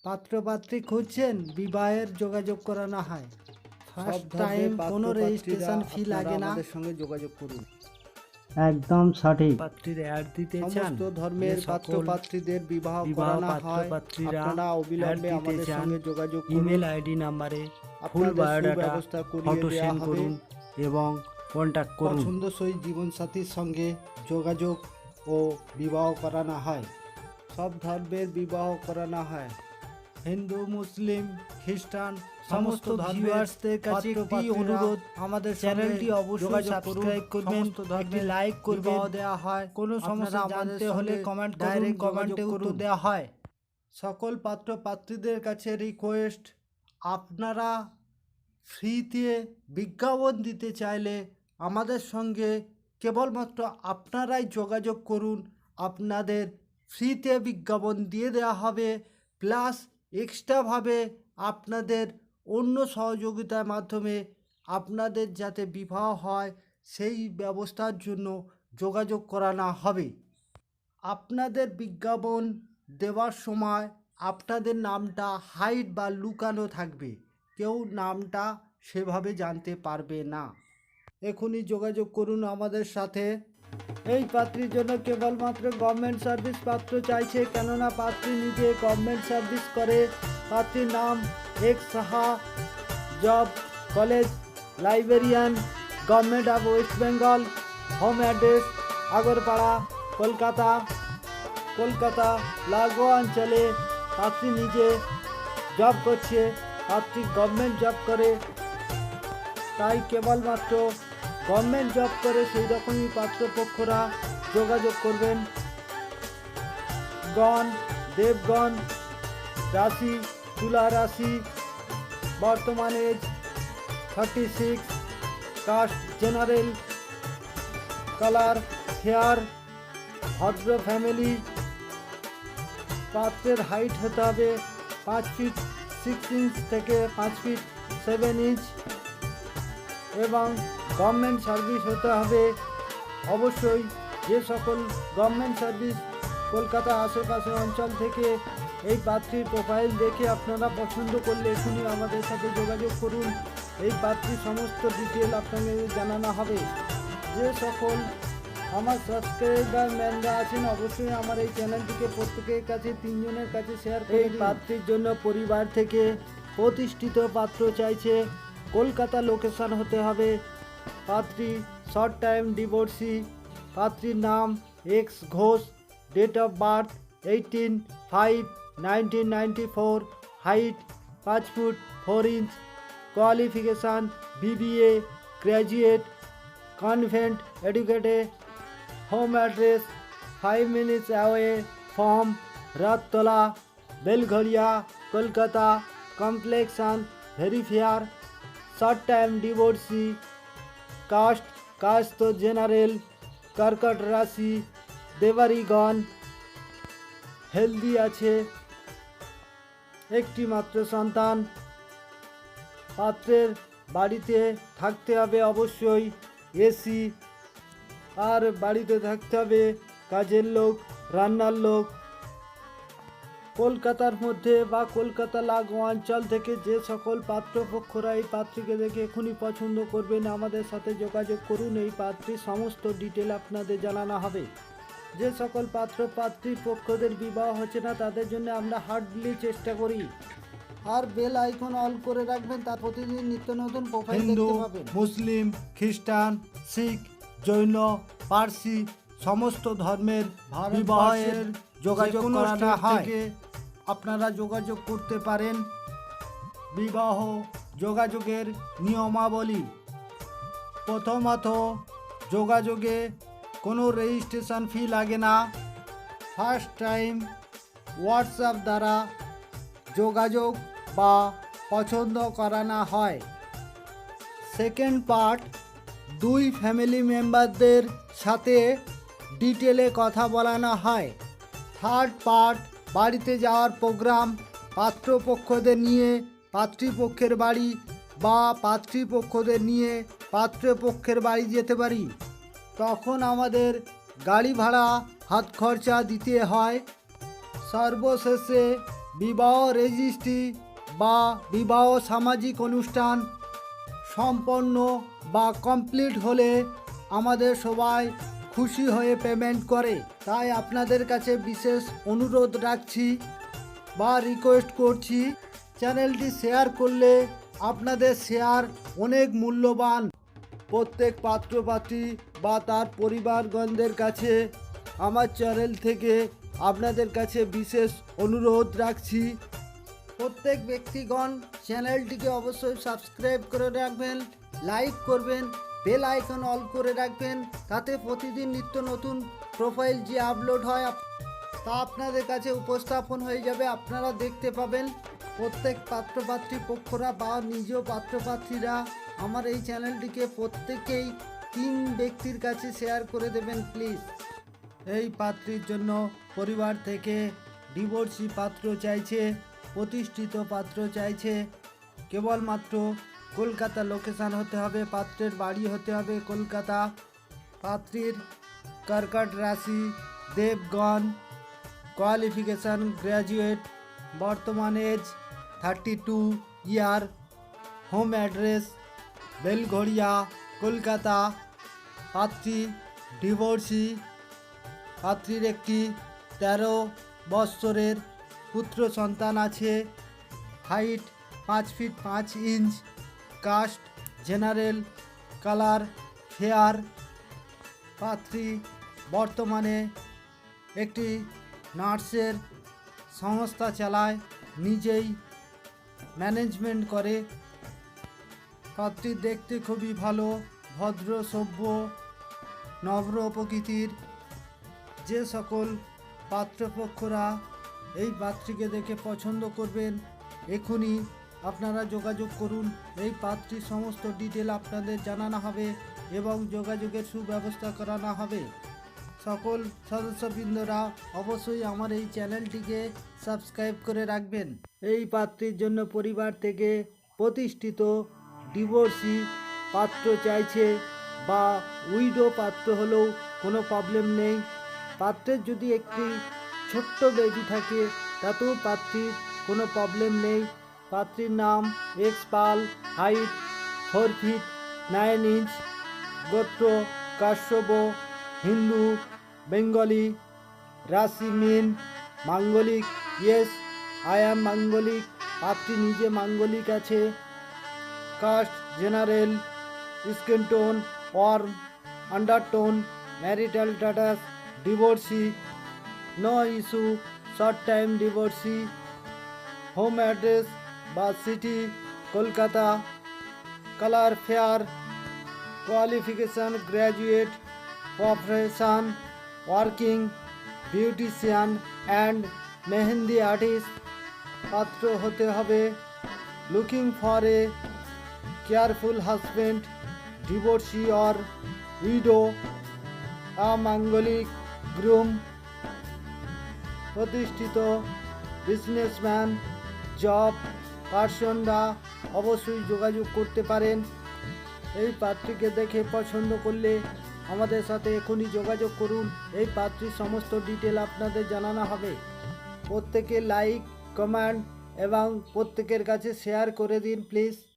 পাত্রপাত্রী খুঁজছেন, বিবাহের যোগাযোগ করানো হয়। ফার্স্ট টাইম কোনো রেজিস্ট্রেশন ফি লাগে না। আমাদের সঙ্গে যোগাযোগ করুন। একদম সঠিক। পাত্রীর অ্যাড দিতে চান, সমস্ত ধর্মের পাত্রপাত্রীদের বিবাহ করানো হয়। আপনারা অবিলম্বে আমাদের সঙ্গে যোগাযোগ করুন। ইমেল আইডি নাম্বারে ফুল আপনাদের বায়োডাটা সুব্যবস্থা করিয়ে ফটো দেয়া সেন্ড হবে। করুন এবং কন্ট্যাক্ট করুন। পছন্দসই জীবনসাথীর সঙ্গে যোগাযোগ ও বিবাহ করানো হয়। সব ধর্মের বিবাহ করানো হয়। হিন্দু, মুসলিম, খ্রিস্টান সমস্ত ভিউয়ার্সদের কাছে একটি অনুরোধ, আমাদের চ্যানেলটি অবশ্যই সাবস্ক্রাইব করবেন, একটি লাইক করবেন, দেওয়া হয়। কোনো সমস্যা জানতে হলে কমেন্ট করুন, কমেন্টে উত্তর দেওয়া হয়। সকল পাত্রপাত্রীদের কাছে রিকোয়েস্ট, আপনারা ফ্রিতে বিজ্ঞাপন দিতে চাইলে আমাদের সঙ্গে কেবলমাত্র আপনারাই যোগাযোগ করুন। আপনাদের ফ্রিতে বিজ্ঞাপন দিয়ে দেওয়া হবে, প্লাস এক্সট্রাভাবে আপনাদের অন্য সহযোগিতার মাধ্যমে আপনাদের যাতে বিবাহ হয় সেই ব্যবস্থার জন্য যোগাযোগ করানো হবে। আপনাদের বিজ্ঞাপন দেওয়ার সময় আপনাদের নামটা হাইড বা লুকানো থাকবে, কেউ নামটা সেভাবে জানতে পারবে না। এখনই যোগাযোগ করুন আমাদের সাথে। এই পাত্রীর জন্য কেবলমাত্র গভর্নমেন্ট সার্ভিস পাত্র চাইছে, কেননা পাত্রী নিজে গভর্নমেন্ট সার্ভিস করে। পাত্রীর নাম x Saha, job college librarian, government of West Bengal, home address Agarpara, Kolkata লাগোয়া অঞ্চলে। পাত্রী নিজে জব করছে, পাত্রী গভর্নমেন্ট জব করে, তাই কেবলমাত্র গভর্নমেন্ট জব করে সেই রকমই পাত্রপক্ষরা যোগাযোগ করবেন। দেবগণ রাশি তুলা রাশি, বর্তমান age 36, caste general, colour hair, ভদ্র ফ্যামিলি। পাত্রের হাইট হতে হবে 5 ফিট 6 ইঞ্চ থেকে 5 ফিট 7 ইঞ্চ এবং গভর্নমেন্ট সার্ভিস হতে হবে অবশ্যই। যে সকল গভর্নমেন্ট সার্ভিস কলকাতা আশেপাশে অঞ্চল থেকে এই পাত্রীর প্রোফাইল দেখে আপনারা পছন্দ করলে এখনই আমাদের সাথে যোগাযোগ করুন। এই পাত্রীর সমস্ত ডিটেল আপনাদের জানানো হবে। যে সকল আমার সাবস্ক্রাইবার ম্যানরা আছেন অবশ্যই আমার এই চ্যানেলটিকে প্রত্যেকের কাছে 3 জনের কাছে শেয়ার করুন। এই পাত্রীর জন্য পরিবার থেকে প্রতিষ্ঠিত পাত্র চাইছে, কলকাতা লোকেশন হতে হবে। পাত্রী শর্ট টাইম ডিভোর্সি, পাত্রীর নাম X Ghosh, date of birth 18/5/1994, height 5 foot 4 inch, qualification BBA graduate, convent educated, home address 5 minutes away from Rattala, Belgharia, Kolkata, complexion very fair, short time divorcee, caste general, কর্কট রাশি, দেবারিগণ, হেলদি আছে, একটি মাত্র সন্তান। পাত্রের বাড়িতে থাকতে হবে অবশ্যই এসি, আর বাড়িতে থাকতে হবে কাজের লোক, রান্নার লোক। কলকাতার মধ্যে বা কলকাতা লাগোয়া অঞ্চল থেকে যে সকল পাত্রপক্ষরা এই পাত্রীকে দেখে এখনই পছন্দ করবেন আমাদের সাথে যোগাযোগ করুন। এই পাত্রীর সমস্ত ডিটেল আপনাদের জানানো হবে। যে সকল পাত্রীর পক্ষদের বিবাহ হচ্ছে না তাদের জন্য আমরা হার্ডলি চেষ্টা করি। আর বেল আইকন অল করে রাখবেন, তার প্রতিদিন নিত্য নতুন প্রোফাইল দেখতে পাবেন। মুসলিম, খ্রিস্টান, শিখ, জৈন, পার্সি সমস্ত ধর্মের বিবাহের যোগাযোগ করানো হয়। আপনারা যোগাযোগ করতে পারেন। বিবাহ যোগাযোগের নিয়মাবলী: প্রথমত, যোগাযোগে কোনো রেজিস্ট্রেশন ফি লাগে না। ফার্স্ট টাইম হোয়াটসঅ্যাপ দ্বারা যোগাযোগ বা পছন্দ করানো হয়। সেকেন্ড পার্ট, 2 ফ্যামিলি মেম্বারদের সাথে ডিটেলে কথা বলানো হয়। থার্ড পার্ট, বাড়িতে যাওয়ার প্রোগ্রাম, পাত্রপক্ষদের নিয়ে পাত্রীপক্ষের বাড়ি বা পাত্রীপক্ষদের নিয়ে পাত্রপক্ষের বাড়ি যেতে পারি। তখন আমাদের গাড়ি ভাড়া হাত খরচা দিতে হয়। সর্বশেষে বিবাহ রেজিস্ট্রি বা বিবাহ সামাজিক অনুষ্ঠান সম্পন্ন বা কমপ্লিট হলে আমাদের সবাই খুশি হয়ে পেমেন্ট করে। তাই আপনাদের কাছে বিশেষ অনুরোধ রাখছি বা রিকোয়েস্ট করছি, চ্যানেলটি শেয়ার করলে আপনাদের শেয়ার অনেক মূল্যবান। প্রত্যেক পাত্রপাত্রী বা তার পরিবারগণদের কাছে আমার চ্যানেল থেকে আপনাদের কাছে বিশেষ অনুরোধ রাখছি, প্রত্যেক ব্যক্তিগণ চ্যানেলটিকে অবশ্যই সাবস্ক্রাইব করে রাখবেন, লাইক করবেন, বেল আইকন অল করে রাখবেন, তাতে প্রতিদিন নিত্য নতুন প্রোফাইল যে আপলোড হয় তা আপনাদের কাছে উপস্থাপন হয়ে যাবে, আপনারা দেখতে পাবেন। প্রত্যেক পাত্রপাত্রী পক্ষরা বা নিজ পাত্রপাত্রীরা আমার এই চ্যানেলটিকে প্রত্যেকেই 3 ব্যক্তির কাছে শেয়ার করে দেবেন প্লিজ। এই পাত্রীর জন্য পরিবার থেকে ডিভোর্সি পাত্র চাইছে, প্রতিষ্ঠিত পাত্র চাইছে। কেবলমাত্র কলকাতা লোকেশান হতে হবে, পাত্রের বাড়ি হতে হবে কলকাতা। পাত্রীর কর্কট রাশি, দেবগণ, কোয়ালিফিকেশান গ্র্যাজুয়েট, বর্তমান age 32 year, home address Belgharia Kolkata. পাত্রী ডিভোর্সি, পাত্রীর একটি 13 বৎসরের পুত্র সন্তান আছে, height 5 feet 5 inch, caste general, colour fair. পাত্রী বর্তমানে একটি নার্সের সংস্থা চালায়, নিজেই ম্যানেজমেন্ট করে। পাত্রী দেখতে খুবই ভালো, ভদ্র, সভ্য, নম্র প্রকৃতির। যে সকল পাত্রপক্ষরা এই পাত্রীকে দেখে পছন্দ করবেন, এখনই আপনারা যোগাযোগ করুন। এই পাত্রীর সমস্ত ডিটেল আপনাদের জানানো হবে এবং যোগাযোগের সুব্যবস্থা করানো হবে। সকল সদস্যবৃন্দরা অবশ্যই আমার এই চ্যানেলটিকে সাবস্ক্রাইব করে রাখবেন। এই পাত্রীর জন্য পরিবার থেকে প্রতিষ্ঠিত ডিভোর্সি পাত্র চাইছে বা উইডো পাত্র হলেও কোনো প্রবলেম নেই। পাত্রের যদি একটি ছোট্ট বেবি থাকে তাতেও পাত্রীর কোনো প্রবলেম নেই। পাত্রীর নাম এক্স পাল, হাইট 4 ফিট 9 ইঞ্চ, গোত্র কাশ্যপ, হিন্দু, বেঙ্গলি, রাশি মীন, মাঙ্গলিক, ইয়েস আই অ্যাম মাঙ্গলিক, পাত্রী নিজে মাঙ্গলিক আছে। Caste general, skin tone or undertone, marital status divorcee, no issue, short time divorcee. Home address বা city Kolkata, colour fair, qualification graduate, profession working, beautician and mehendi artist. পাত্র হতে হবে looking for a careful husband, divorcee or widow, amanglik groom, প্রতিষ্ঠিত businessman, job পার্সনরা অবশ্যই যোগাযোগ করতে পারেন। এই পাত্রীকে দেখে পছন্দ করলে আমাদের সাথে এখনই যোগাযোগ করুন। এই পাত্রীর সমস্ত ডিটেল আপনাদের জানানো হবে। প্রত্যেকে লাইক, কমেন্ট এবং প্রত্যেকের কাছে শেয়ার করে দিন প্লিজ।